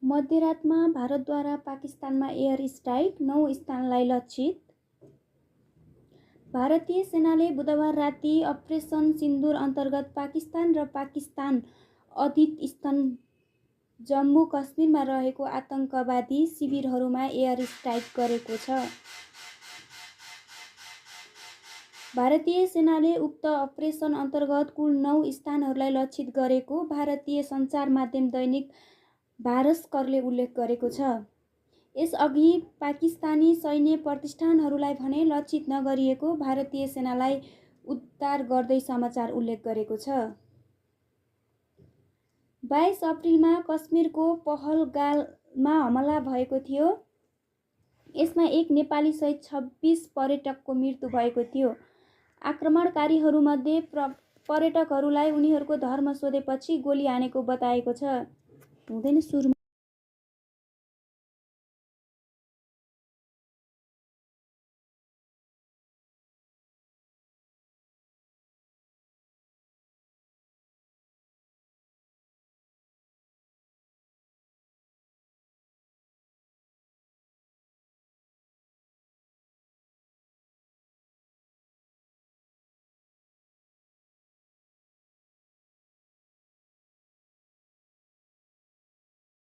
मध्यरातमा भारतद्वारा पाकिस्तानमा air strike, 9 स्थानलाई लक्षित। भारतीय सेनाले बुधबार राति अपरेसन सिन्दुर अन्तर्गत पाकिस्तान र पाकिस्तान अधिस्थित जम्मू कश्मीरमा रहेको आतंकवादी शिविरहरूमा एयर स्ट्राइक गरेको छ। भारतीय सेनाले उक्त अपरेसन अन्तर्गत कुल 9 स्थानहरूलाई लक्षित गरेको भारतीय सञ्चार माध्यम दैनिक भास्करले उल्लेख गरेको छ। यसअघि पाकिस्तानी सैन्य प्रतिष्ठानहरूलाई भने लक्षित नगरिएको भारतीय सेनालाई उद्धार गर्दै समाचार उल्लेख गरेको छ। 22 अप्रिलमा कश्मीरको पहलगाममा हमला भएको थियो। यसमा एक नेपाली सहित 26 पर्यटकको मृत्यु भएको थियो। आक्रमणकारीहरूमध्ये पर्यटकहरूलाई उनीहरूको धर्म सोधेपछि गोली हानेको बताएको छ।